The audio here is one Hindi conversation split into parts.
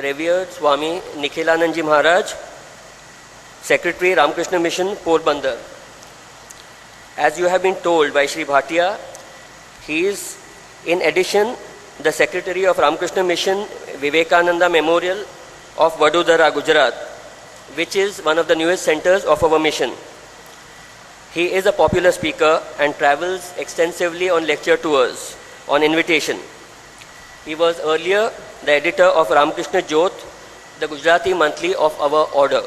revered Swami Nikhilanand Ji Maharaj, Secretary Ramakrishna Mission, Porbandar. As you have been told by Sri Bhatia, he is in addition the Secretary of Ramakrishna Mission Vivekananda Memorial of Vadodara, Gujarat, which is one of the newest centers of our mission. He is a popular speaker and travels extensively on lecture tours on invitation. He was earlier the editor of Ramakrishna Jyot, the Gujarati monthly of our order.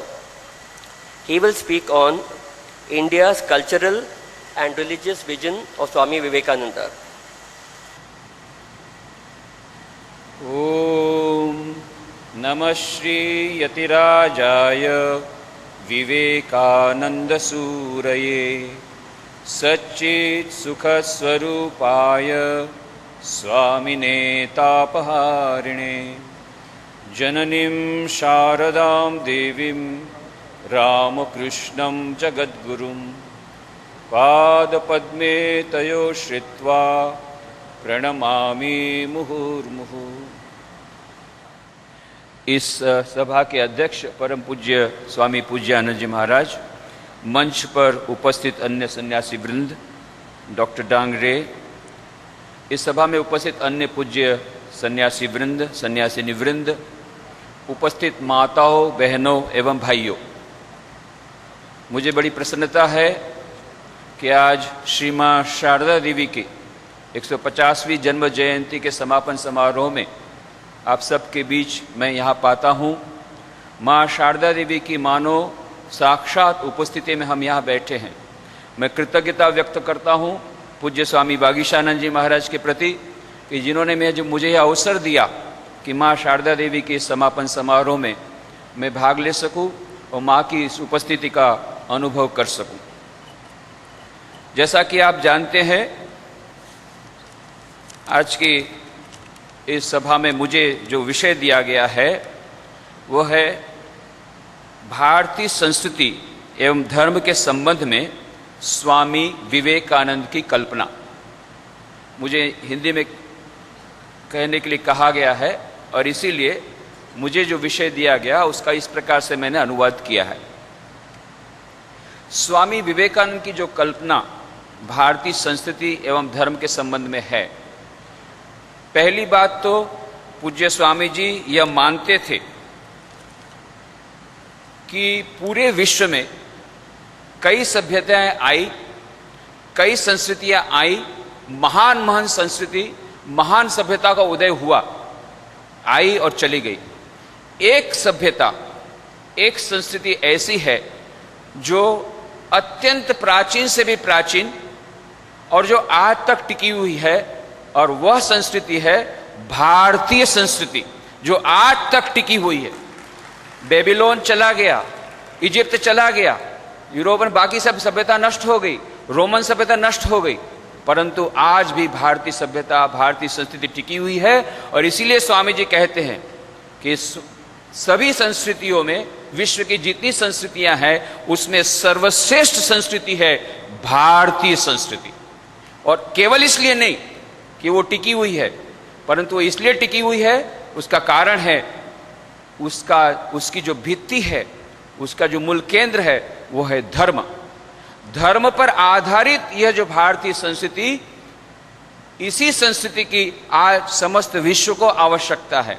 He will speak on India's cultural and religious vision of Swami Vivekananda. Om Namah Shri Yatirajaya Vivekananda Suraye Satchit Sukha Swarupaya Swamine Tapaharine Jananim Sharadam Devim Ramakrishnam Jagadgurum Padapadme Tayo Shritva Pranamami Muhurmuhu। इस सभा के अध्यक्ष परम पूज्य स्वामी पूज्यानंद जी महाराज, मंच पर उपस्थित अन्य सन्यासी वृंद, डॉक्टर डांगरे, इस सभा में उपस्थित अन्य पूज्य सन्यासी वृंद, सन्यासिनी वृंद, उपस्थित माताओं, बहनों एवं भाइयों, मुझे बड़ी प्रसन्नता है कि आज श्री मां शारदा देवी के 150वीं जन्म जयंती के समापन समारोह में आप सबके बीच मैं यहाँ पाता हूँ। माँ शारदा देवी की मानो साक्षात उपस्थिति में हम यहाँ बैठे हैं। मैं कृतज्ञता व्यक्त करता हूँ पूज्य स्वामी बागीशानंद जी महाराज के प्रति कि जिन्होंने मुझे यह अवसर दिया कि माँ शारदा देवी के समापन समारोह में मैं भाग ले सकूँ और माँ की इस उपस्थिति का अनुभव कर सकूँ। जैसा कि आप जानते हैं, आज की इस सभा में मुझे जो विषय दिया गया है वो है भारतीय संस्कृति एवं धर्म के संबंध में स्वामी विवेकानंद की कल्पना। मुझे हिंदी में कहने के लिए कहा गया है और इसीलिए मुझे जो विषय दिया गया उसका इस प्रकार से मैंने अनुवाद किया है। स्वामी विवेकानंद की जो कल्पना भारतीय संस्कृति एवं धर्म के संबंध में है, पहली बात तो पूज्य स्वामी जी यह मानते थे कि पूरे विश्व में कई सभ्यताएं आई, कई संस्कृतियां आई, महान महान संस्कृति, महान सभ्यता का उदय हुआ, आई और चली गई। एक सभ्यता, एक संस्कृति ऐसी है जो अत्यंत प्राचीन से भी प्राचीन और जो आज तक टिकी हुई है, और वह संस्कृति है भारतीय संस्कृति जो आज तक टिकी हुई है। बेबीलोन चला गया, इजिप्ट चला गया, यूरोप में बाकी सब सभ्यता नष्ट हो गई, रोमन सभ्यता नष्ट हो गई, परंतु आज भी भारतीय सभ्यता, भारतीय संस्कृति टिकी हुई है। और इसीलिए स्वामी जी कहते हैं कि सभी संस्कृतियों में, विश्व की जितनी संस्कृतियां हैं उसमें सर्वश्रेष्ठ संस्कृति है भारतीय संस्कृति। और केवल इसलिए नहीं कि वो टिकी हुई है, परंतु वो इसलिए टिकी हुई है, उसका कारण है उसकी जो भित्ति है, उसका जो मूल केंद्र है वो है धर्म। धर्म पर आधारित यह जो भारतीय संस्कृति, इसी संस्कृति की आज समस्त विश्व को आवश्यकता है।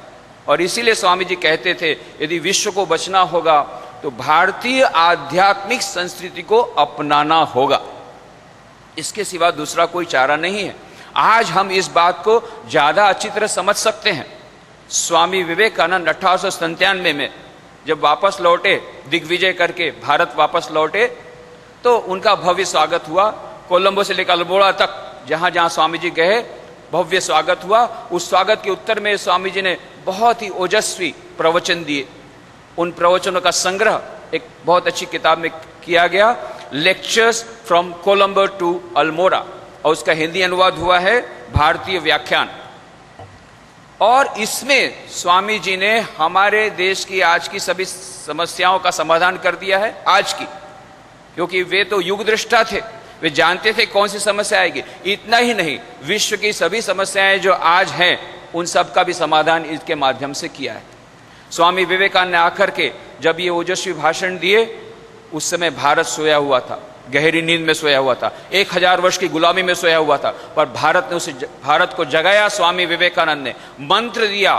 और इसीलिए स्वामी जी कहते थे यदि विश्व को बचना होगा तो भारतीय आध्यात्मिक संस्कृति को अपनाना होगा, इसके सिवा दूसरा कोई चारा नहीं है। आज हम इस बात को ज्यादा अच्छी तरह समझ सकते हैं। स्वामी विवेकानंद 1897 में जब वापस लौटे, दिग्विजय करके भारत वापस लौटे, तो उनका भव्य स्वागत हुआ। कोलंबो से लेकर अल्मोड़ा तक जहां जहां स्वामी जी गए, भव्य स्वागत हुआ। उस स्वागत के उत्तर में स्वामी जी ने बहुत ही ओजस्वी प्रवचन दिए। उन प्रवचनों का संग्रह एक बहुत अच्छी किताब में किया गया, lectures from Colombo to Almora, और उसका हिंदी अनुवाद हुआ है भारतीय व्याख्यान। और इसमें स्वामी जी ने हमारे देश की आज की सभी समस्याओं का समाधान कर दिया है। आज की, क्योंकि वे तो युग दृष्टा थे, वे जानते थे कौन सी समस्या आएगी। इतना ही नहीं, विश्व की सभी समस्याएं जो आज हैं उन सब का भी समाधान इसके माध्यम से किया है। स्वामी विवेकानंद ने आकर के जब ये ओजस्वी भाषण दिए, उस समय भारत सोया हुआ था, गहरी नींद में सोया हुआ था, 1000 वर्ष की गुलामी में सोया हुआ था। पर भारत को जगाया स्वामी विवेकानंद ने, मंत्र दिया,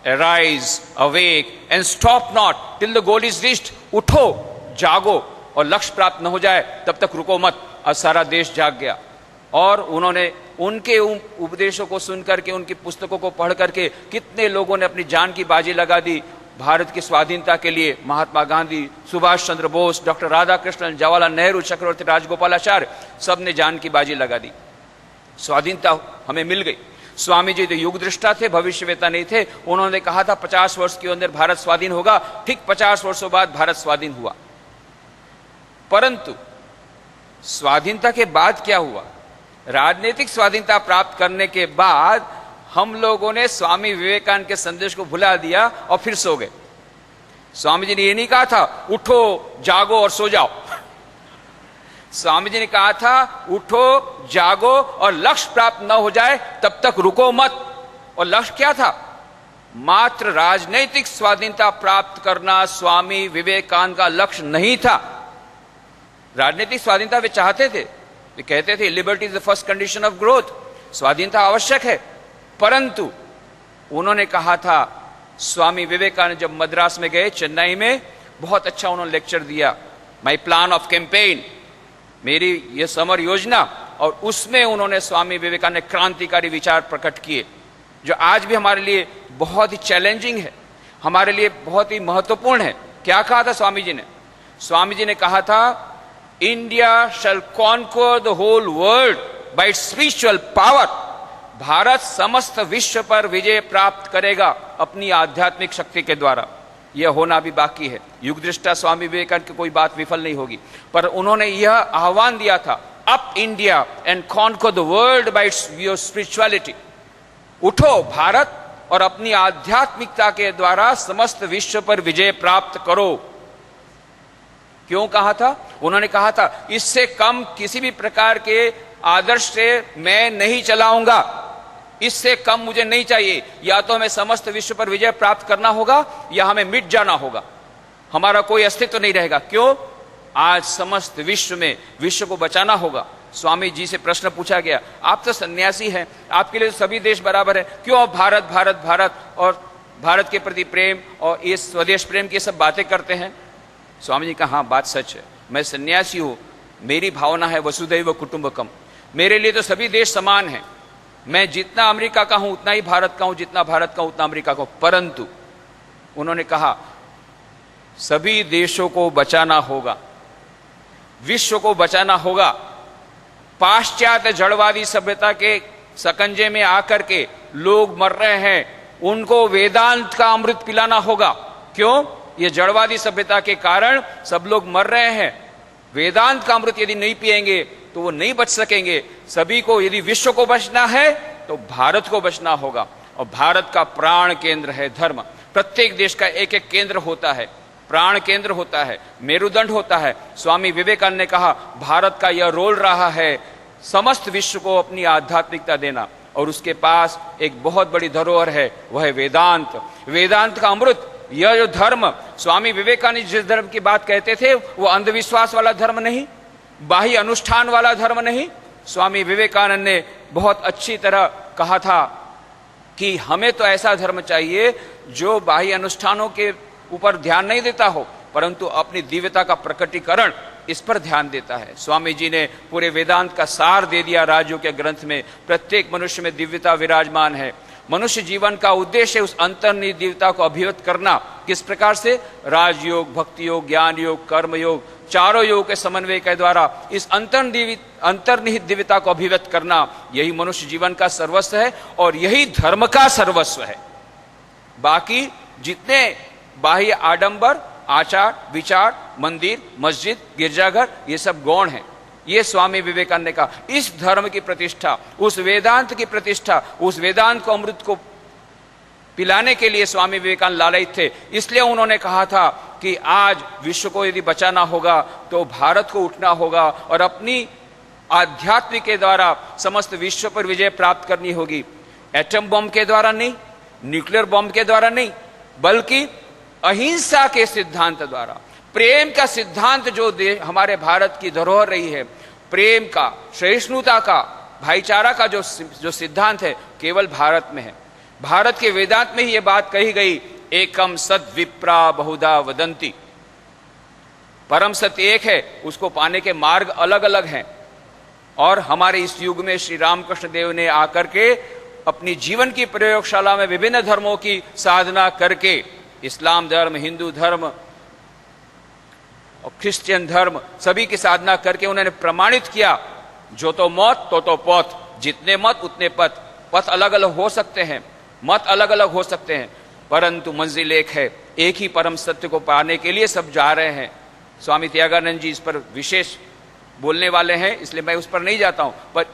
arise awake and stop not till the goal is reached. उठो, जागो और लक्ष्य प्राप्त न हो जाए तब तक रुको मत। और सारा देश जाग गया और उन्होंने उनके उपदेशों को सुन करके, उनकी पुस्तकों को पढ़ करके कितने लोगों ने अपनी जान की बाजी लगा दी भारत की स्वाधीनता के लिए। महात्मा गांधी, सुभाष चंद्र बोस, डॉक्टर राधाकृष्णन, जवाहरलाल नेहरू, चक्रवर्ती राजगोपालाचार्य, सब ने जान की बाजी लगा दी। स्वाधीनता हमें मिल गई। स्वामी जी तो युग दृष्टा थे, भविष्यवेता नहीं थे। उन्होंने कहा था 50 वर्ष के अंदर भारत स्वाधीन होगा। ठीक 50 वर्षों बाद भारत स्वाधीन हुआ। परंतु स्वाधीनता के बाद क्या हुआ? राजनीतिक स्वाधीनता प्राप्त करने के बाद हम लोगों ने स्वामी विवेकानंद के संदेश को भुला दिया और फिर सो गए। स्वामी जी ने ये नहीं कहा था उठो, जागो और सो जाओ। स्वामी जी ने कहा था उठो, जागो और लक्ष्य प्राप्त न हो जाए तब तक रुको मत। और लक्ष्य क्या था? मात्र राजनीतिक स्वाधीनता प्राप्त करना स्वामी विवेकानंद का लक्ष्य नहीं था। राजनीतिक स्वाधीनता वे चाहते थे, वे कहते थे liberty is the first condition of growth, स्वाधीनता आवश्यक है। परंतु उन्होंने कहा था, स्वामी विवेकानंद जब मद्रास में गए, चेन्नई में, बहुत अच्छा उन्होंने लेक्चर दिया, माई प्लान ऑफ कैंपेन, मेरी ये समर योजना। और उसमें उन्होंने स्वामी विवेकानंद ने क्रांतिकारी विचार प्रकट किए जो आज भी हमारे लिए बहुत ही चैलेंजिंग है, हमारे लिए बहुत ही महत्वपूर्ण है। क्या कहा था स्वामी जी ने? स्वामी जी ने कहा था India shall conquer the whole world by its spiritual power. Bharat समस्त विश्व पर विजय प्राप्त करेगा अपनी आध्यात्मिक शक्ति के द्वारा। यह होना भी बाकी है। युग दृष्टा स्वामी विवेकानंद की कोई बात विफल नहीं होगी, पर उन्होंने यह आह्वान दिया था, up India and conquer the world by it's your spirituality. उठो भारत और अपनी आध्यात्मिकता के द्वारा समस्त विश्व पर विजय प्राप्त करो। क्यों कहा था? उन्होंने कहा था इससे कम किसी भी प्रकार के आदर्श से मैं नहीं चलाऊंगा, इससे कम मुझे नहीं चाहिए। या तो हमें समस्त विश्व पर विजय प्राप्त करना होगा या हमें मिट जाना होगा, हमारा कोई अस्तित्व नहीं रहेगा। क्यों? आज समस्त विश्व में विश्व को बचाना होगा। स्वामी जी से प्रश्न पूछा गया, आप तो सन्यासी हैं, आपके लिए तो सभी देश बराबर है, क्यों आप भारत भारत भारत और भारत के प्रति प्रेम और ये स्वदेश प्रेम की सब बातें करते हैं? स्वामी जी कहा, हाँ बात सच है, मैं सन्यासी हूं, मेरी भावना है वसुधैव कुटुंबकम, मेरे लिए तो सभी देश समान हैं। मैं जितना अमेरिका का हूं उतना ही भारत का हूं, जितना भारत का हूं उतना अमेरिका का हूं। परंतु उन्होंने कहा सभी देशों को बचाना होगा, विश्व को बचाना होगा। पाश्चात्य जड़वादी सभ्यता के सकंजे में आकर के लोग मर रहे हैं, उनको वेदांत का अमृत पिलाना होगा। क्यों? ये जड़वादी सभ्यता के कारण सब लोग मर रहे हैं। वेदांत का अमृत यदि नहीं पिएंगे तो वो नहीं बच सकेंगे। सभी को, यदि विश्व को बचना है तो भारत को बचना होगा। और भारत का प्राण केंद्र है धर्म। प्रत्येक देश का एक एक केंद्र होता है, प्राण केंद्र होता है, मेरुदंड होता है। स्वामी विवेकानंद ने कहा भारत का यह रोल रहा है समस्त विश्व को अपनी आध्यात्मिकता देना, और उसके पास एक बहुत बड़ी धरोहर है, वह है वेदांत। वेदांत का अमृत, यह जो धर्म, स्वामी विवेकानंद जिस धर्म की बात कहते थे वो अंधविश्वास वाला धर्म नहीं, बाह्य अनुष्ठान वाला धर्म नहीं। स्वामी विवेकानंद ने बहुत अच्छी तरह कहा था कि हमें तो ऐसा धर्म चाहिए जो बाह्य अनुष्ठानों के ऊपर ध्यान नहीं देता हो, परंतु अपनी दिव्यता का प्रकटीकरण इस पर ध्यान देता है। स्वामी जी ने पूरे वेदांत का सार दे दिया राजयोग के ग्रंथ में। प्रत्येक मनुष्य में दिव्यता विराजमान है। मनुष्य जीवन का उद्देश्य है उस अंतर्निहित दिव्यता को अभिव्यक्त करना। किस प्रकार से? राजयोग, भक्ति योग, ज्ञान योग, कर्म योग, चारों योग के समन्वय के द्वारा इस अंतर्निहित दिव्यता को अभिव्यक्त करना, यही मनुष्य जीवन का सर्वस्व है और यही धर्म का सर्वस्व है। बाकी जितने बाह्य आडंबर, आचार विचार, मंदिर, मस्जिद, गिरजाघर, ये सब गौण हैं। ये स्वामी विवेकानंद ने कहा इस धर्म की प्रतिष्ठा, उस वेदांत की प्रतिष्ठा, उस वेदांत को अमृत को पिलाने के लिए स्वामी विवेकानंद लालयित थे। इसलिए उन्होंने कहा था कि आज विश्व को यदि बचाना होगा तो भारत को उठना होगा और अपनी आध्यात्मिक के द्वारा समस्त विश्व पर विजय प्राप्त करनी होगी। एटम बम के द्वारा नहीं, न्यूक्लियर बम के द्वारा नहीं, बल्कि अहिंसा के सिद्धांत द्वारा, प्रेम का सिद्धांत जो हमारे भारत की धरोहर रही है, प्रेम का, सहिष्णुता का, भाईचारा का जो सिद्धांत है, केवल भारत में है। भारत के वेदांत में ही यह बात कही गई, एकम सद विप्रा बहुधा वदंती। परम सत्य एक है, उसको पाने के मार्ग अलग अलग हैं। और हमारे इस युग में श्री रामकृष्ण देव ने आकर के अपनी जीवन की प्रयोगशाला में विभिन्न धर्मों की साधना करके, इस्लाम धर्म, हिंदू धर्म और क्रिश्चियन धर्म, सभी की साधना करके उन्होंने प्रमाणित किया, जो तो मौत तो पौत, जितने मत उतने पथ। पथ अलग अलग हो सकते हैं, मत अलग अलग हो सकते हैं, परंतु मंजिल एक है। एक ही परम सत्य को पाने के लिए सब जा रहे हैं। स्वामी त्यागानंद जी इस पर विशेष बोलने वाले हैं, इसलिए मैं उस पर नहीं जाता हूं। पर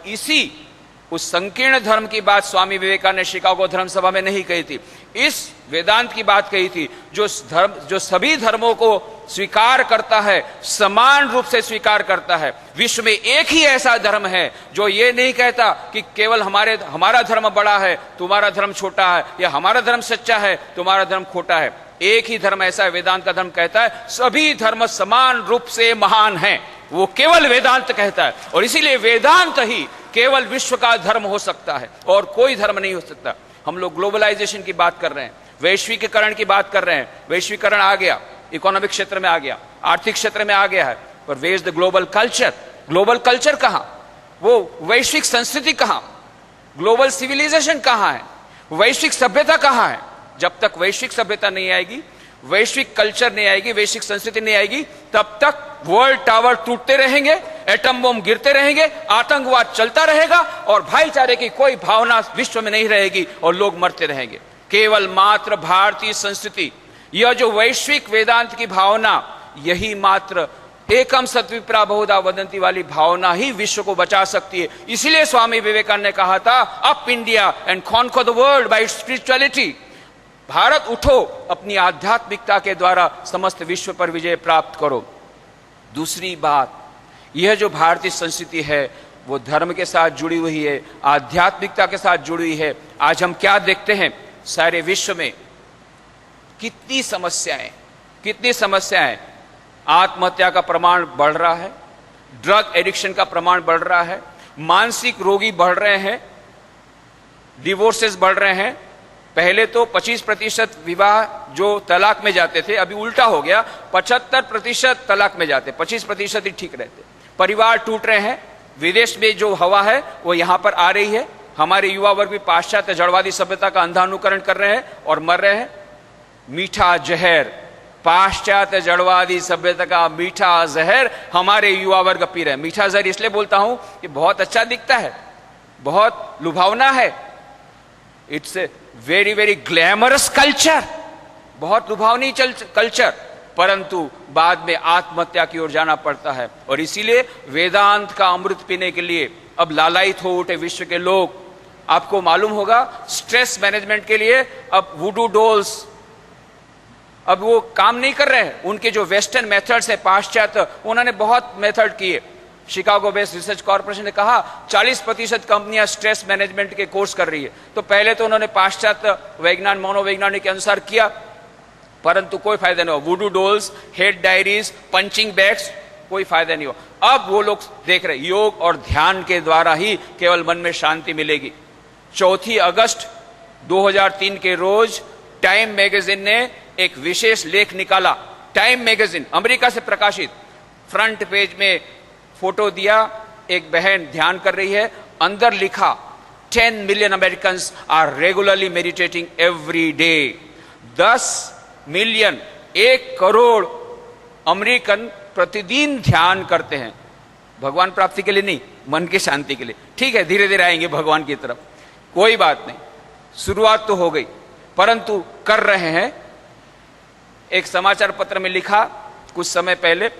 उस संकीर्ण धर्म की बात स्वामी विवेकानंद ने शिकागो धर्म सभा में नहीं कही थी, इस वेदांत की बात कही थी, जो सभी धर्मों को स्वीकार करता है, समान रूप से स्वीकार करता है। विश्व में एक ही ऐसा धर्म है जो ये नहीं कहता कि केवल हमारा धर्म बड़ा है, तुम्हारा धर्म छोटा है, या हमारा धर्म सच्चा है, तुम्हारा धर्म खोटा है। एक ही धर्म ऐसा है, वेदांत का धर्म कहता है सभी धर्म समान रूप से महान हैं, वो केवल वेदांत कहता है। और इसीलिए वेदांत ही केवल विश्व का धर्म हो सकता है, और कोई धर्म नहीं हो सकता। हम लोग ग्लोबलाइजेशन की बात कर रहे हैं, वैश्वीकरण की बात कर रहे हैं। वैश्वीकरण आ गया, इकोनॉमिक क्षेत्र में आ गया, आर्थिक क्षेत्र में आ गया है, पर where is the global culture? Global culture कहां? वो वैश्विक संस्कृति कहां? ग्लोबल सिविलाइजेशन कहां है? वैश्विक सभ्यता कहां है? जब तक वैश्विक सभ्यता नहीं आएगी, वैश्विक कल्चर नहीं आएगी, वैश्विक संस्कृति नहीं आएगी, तब तक वर्ल्ड टावर टूटते रहेंगे, एटम बम गिरते रहेंगे, आतंकवाद चलता रहेगा, और भाईचारे की कोई भावना विश्व में नहीं रहेगी, और लोग मरते रहेंगे। केवल मात्र भारतीय संस्कृति, यह जो वैश्विक वेदांत की भावना, यही मात्र एकम सद्विप्रा बहुधा वदंती वाली भावना ही विश्व को बचा सकती है। इसलिए स्वामी विवेकानंद ने कहा था, up India and conquer the world by spirituality. Bharat उठो, अपनी आध्यात्मिकता के द्वारा समस्त विश्व पर विजय प्राप्त करो। दूसरी बात, यह जो भारतीय संस्कृति है वो धर्म के साथ जुड़ी हुई है, आध्यात्मिकता के साथ जुड़ी हुई है। आज हम क्या देखते हैं, सारे विश्व में कितनी समस्याएं। आत्महत्या का प्रमाण बढ़ रहा है, ड्रग एडिक्शन का प्रमाण बढ़ रहा है, मानसिक रोगी बढ़ रहे हैं, डिवोर्सेस बढ़ रहे हैं। पहले तो 25% विवाह जो तलाक में जाते थे, अभी उल्टा हो गया, 75% तलाक में जाते, 25% ही ठीक रहते। परिवार टूट रहे हैं। विदेश में जो हवा है वो यहां पर आ रही है। हमारे युवा वर्ग भी पाश्चात्य जड़वादी सभ्यता का अंधानुकरण कर रहे हैं और मर रहे हैं। मीठा जहर, पाश्चात्य जड़वादी सभ्यता का मीठा जहर हमारे युवा वर्ग पी रहे हैं। मीठा जहर इसलिए बोलता हूं कि बहुत अच्छा दिखता है, बहुत लुभावना है, it's a very very glamorous culture, बहुत लुभावनी कल्चर, परंतु बाद में आत्महत्या की ओर जाना पड़ता है। और इसीलिए वेदांत का अमृत पीने के लिए अब लालायित हो उठे विश्व के लोग। आपको मालूम होगा, स्ट्रेस मैनेजमेंट के लिए अब वुडू डॉल्स अब वो काम नहीं कर रहे हैं। उनके जो वेस्टर्न मेथड्स है पाश्चात्य, उन्होंने बहुत मेथड किए। शिकागो बेस्ड रिसर्च कॉर्पोरेशन ने कहा 40% कंपनियां स्ट्रेस मैनेजमेंट के कोर्स कर रही है। तो पहले तो उन्होंने पाश्चात्य मनोवैज्ञानिक के अनुसार किया, परंतु कोई फायदा नहीं हुआ। वुडू dolls, head diaries, punching bags, कोई फायदा नहीं हुआ। अब वो लोग देख रहे योग और ध्यान के द्वारा ही केवल मन में शांति मिलेगी। 4 अगस्त 2003 के रोज टाइम मैगजीन ने एक विशेष लेख निकाला। टाइम मैगजीन अमेरिका से प्रकाशित, फ्रंट पेज में फोटो दिया, एक बहन ध्यान कर रही है, अंदर लिखा 10 million Americans are regularly meditating every day. 10 million, 1 crore American प्रतिदिन ध्यान करते हैं, भगवान प्राप्ति के लिए नहीं, मन की शांति के लिए। ठीक है, धीरे धीरे आएंगे भगवान की तरफ, कोई बात नहीं, शुरुआत तो हो गई, परंतु कर रहे हैं। एक समाचार पत्र में लिखा कुछ समय पहले,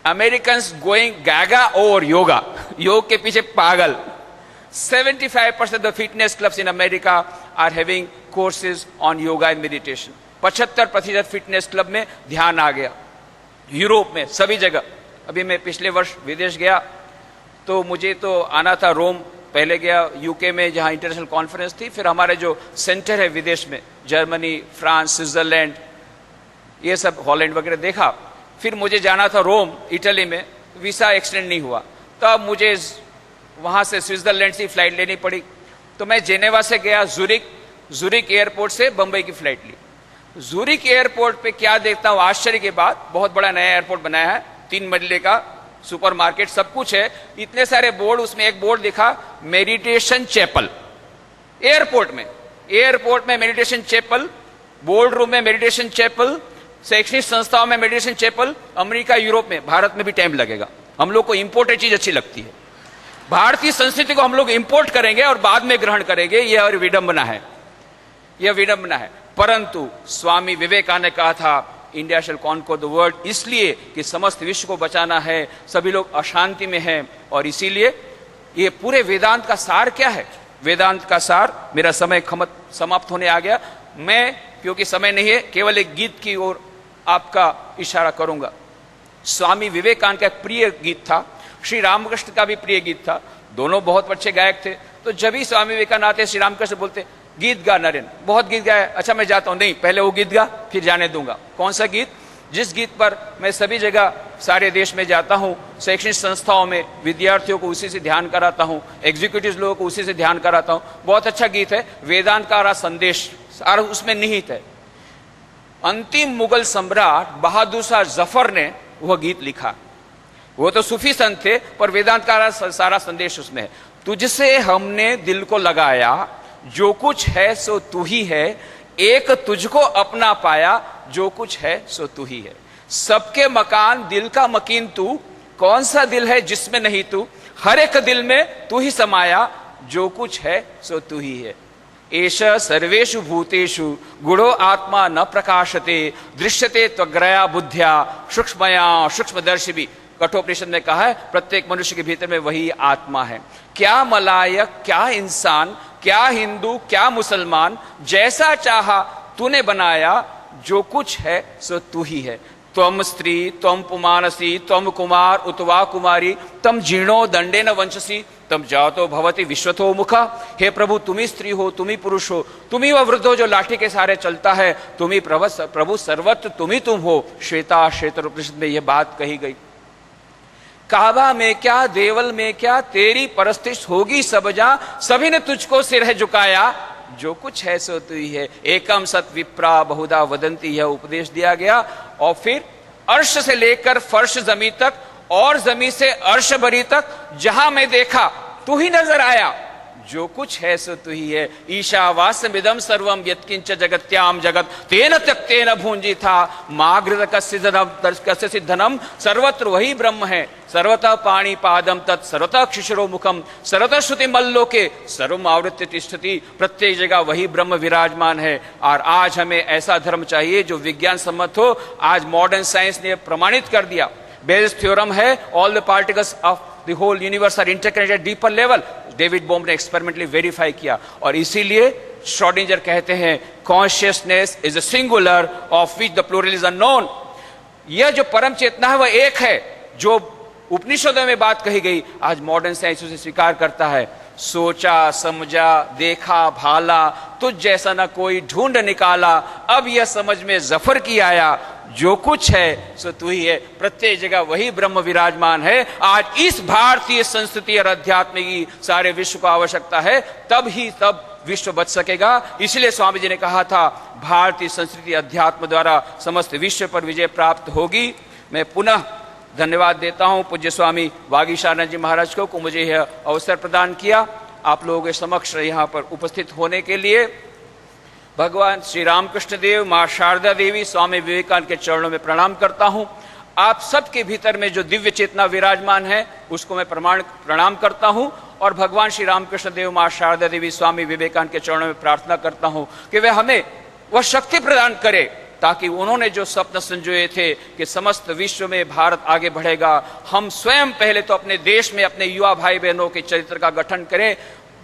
Americans going gaga over yoga, योग के पीछे पागल। 75% the fitness clubs in America are having courses on yoga and meditation. 75% fitness club में ध्यान आ गया। यूरोप में सभी जगह। अभी मैं पिछले वर्ष विदेश गया तो मुझे तो आना था रोम पहले गया यूके में जहां इंटरनेशनल कॉन्फ्रेंस थी, फिर हमारे जो सेंटर है विदेश में जर्मनी, फ्रांस, स्विट्जरलैंड, ये सब हॉलैंड वगैरह देखा। फिर मुझे जाना था रोम इटली में, वीसा एक्सटेंड नहीं हुआ, तब मुझे वहां से स्विट्जरलैंड से फ्लाइट लेनी पड़ी। तो मैं जेनेवा से गया जुरिक एयरपोर्ट से बंबई की फ्लाइट ली। जुरिक एयरपोर्ट पे क्या देखता हूं आश्चर्य की बात, बहुत बड़ा नया एयरपोर्ट बनाया है, 3 मंजिले का सुपरमार्केट, सब कुछ है, इतने सारे बोर्ड। उसमें एक बोर्ड दिखा मेडिटेशन चैपल, एयरपोर्ट में मेडिटेशन चैपल, बोर्ड रूम में मेडिटेशन चैपल, शैक्षणिक संस्थाओं में मेडिटेशन चैपल। अमेरिका, यूरोप में, भारत में भी टाइम लगेगा। हम लोग को इंपोर्टेड चीज अच्छी लगती है, भारतीय संस्कृति को हम लोग इंपोर्ट करेंगे और बाद में ग्रहण करेंगे, यह विडंबना है, यह विडंबना है। परंतु स्वामी विवेकानंद ने कहा था India shall conquer the world, इसलिए कि समस्त विश्व को बचाना है, सभी लोग अशांति में हैं, और इसीलिए ये पूरे वेदांत का सार क्या है, वेदांत का सार। मेरा समय समाप्त होने आ गया, मैं क्योंकि समय नहीं है केवल एक गीत की ओर आपका इशारा करूंगा। स्वामी विवेकानंद का एक प्रिय गीत था, श्री रामकृष्ण का भी प्रिय गीत था, दोनों बहुत अच्छे गायक थे। तो जब भी स्वामी विवेकानंद आते श्री रामकृष्ण बोलते गीत गा नरेन, बहुत गीत गाए, अच्छा मैं जाता हूं, नहीं पहले वो गीत गा फिर जाने दूंगा। कौन सा गीत? जिस गीत पर मैं सभी जगह सारे देश में जाता हूं, शैक्षणिक संस्थाओं में विद्यार्थियों को उसी से ध्यान कराता हूं, एग्जीक्यूटिव लोगों को उसी से ध्यान कराता हूं। बहुत अच्छा गीत है, वेदांत का संदेश सारा उसमें निहित है। अंतिम मुगल सम्राट बहादुर शाह जफर ने वह गीत लिखा, वो तो सूफी संत थे, पर वेदांत का सारा संदेश उसमें है। तुझसे हमने दिल को लगाया, जो कुछ है सो तू ही है, एक तुझको अपना पाया, जो कुछ है सो तू ही है। सबके मकान दिल का मकीन तू, कौन सा दिल है जिसमें नहीं तू, हर एक दिल में तू ही समाया, जो कुछ है सो तू ही है। एष सर्वेषु भूतेषु गुणो आत्मा न प्रकाशते, दृश्यते त्वग्रया बुद्ध्या सूक्ष्मया सूक्ष्मदर्शिभी। कठोपनिषद में कहा है प्रत्येक मनुष्य के भीतर में वही आत्मा है। क्या मलायक, क्या इंसान, क्या हिंदू, क्या मुसलमान, जैसा चाहा तूने बनाया, जो कुछ है सो तू ही है। त्वम स्त्री त्वम पुमानसी त्वम कुमार उतवा कुमारी तम जीर्णो दंडे न वंचसी तम जातो भवती विश्वतो मुखा। हे प्रभु तुम ही स्त्री हो, तुम ही पुरुष हो, तुम ही वह वृद्ध हो जो लाठी के सहारे चलता है, तुम ही प्रभु सर्वत्र तुम ही तुम हो। श्वेता श्वेतर उपनिषद में यह बात कही गई। काबा में क्या, देवल में क्या, तेरी परस्तिष्ठ होगी सब जा, सभी ने तुझको सिर है झुकाया, जो कुछ है सो तू ही है। एकम सत विप्रा बहुधा वदंती, यह उपदेश दिया गया। और फिर अर्श से लेकर फर्श जमी तक और जमी से अर्श भरी तक जहां मैं देखा तू ही नजर आया, जो कुछ है सो तू ही है। ईशावास्यमिदं सर्वम यत्किंच जगत्याम जगत तेन त्यक्तेन भुंजी था मागृत कस्य सिद्धनम। सर्वत्र वही ब्रह्म है, सर्वतः पाणी पादम तत् सर्वतः क्षिशिरो मुखम सर्वतः श्रुति मल्लोके सर्वमावृत्य तिष्ठति। प्रत्येक जगह वही ब्रह्म विराजमान है। और आज हमें ऐसा धर्म चाहिए जो विज्ञान सम्मत हो। आज मॉडर्न साइंस ने प्रमाणित कर दिया, बेल्स थ्योरम है, all the particles of the whole universe are interconnected deeper level. David Bohm ने एक्सपेरिमेंटली वेरीफाई किया। और इसीलिए श्रोडिंजर कहते हैं consciousness is a singular of which the plural is unknown. यह जो परम चेतना है वह एक है, जो उपनिषदों में बात कही गई आज मॉडर्न साइंस उसे स्वीकार करता है। सोचा समझा देखा भाला तुझ जैसा न कोई ढूंढ निकाला, अब यह समझ में जफर की आया, जो कुछ है सो तू ही है। प्रत्येक जगह वही ब्रह्म विराजमान है। आज इस भारतीय संस्कृति और अध्यात्म की सारे विश्व को आवश्यकता है, तब विश्व बच सकेगा। इसलिए स्वामी जी ने कहा था भारतीय संस्कृति अध्यात्म द्वारा समस्त विश्व पर विजय प्राप्त होगी। मैं पुनः धन्यवाद देता हूं पूज्य स्वामी वागीशानंद जी महाराज को मुझे यह अवसर प्रदान किया आप लोगों के समक्ष यहाँ पर उपस्थित होने के लिए। भगवान श्री रामकृष्ण देव, मां शारदा देवी, स्वामी विवेकानंद के चरणों में प्रणाम करता हूं। आप सबके भीतर में जो दिव्य चेतना विराजमान है उसको मैं प्रणाम करता हूं। और भगवान श्री रामकृष्ण देव, मां शारदा देवी, स्वामी विवेकानंद के चरणों में प्रार्थना करता हूं कि वे हमें वह शक्ति प्रदान करे ताकि उन्होंने जो स्वप्न संजोए थे कि समस्त विश्व में भारत आगे बढ़ेगा, हम स्वयं पहले तो अपने देश में अपने युवा भाई बहनों के चरित्र का गठन करें,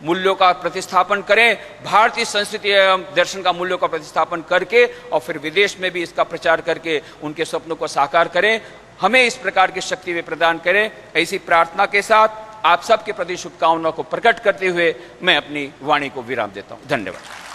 मूल्यों का प्रतिस्थापन करें, भारतीय संस्कृति एवं दर्शन का मूल्यों का प्रतिस्थापन करके और फिर विदेश में भी इसका प्रचार करके उनके स्वप्नों को साकार करें। हमें इस प्रकार की शक्ति वे प्रदान करें। ऐसी प्रार्थना के साथ आप सबके प्रति शुभकामनाओं को प्रकट करते हुए मैं अपनी वाणी को विराम देता हूं। धन्यवाद।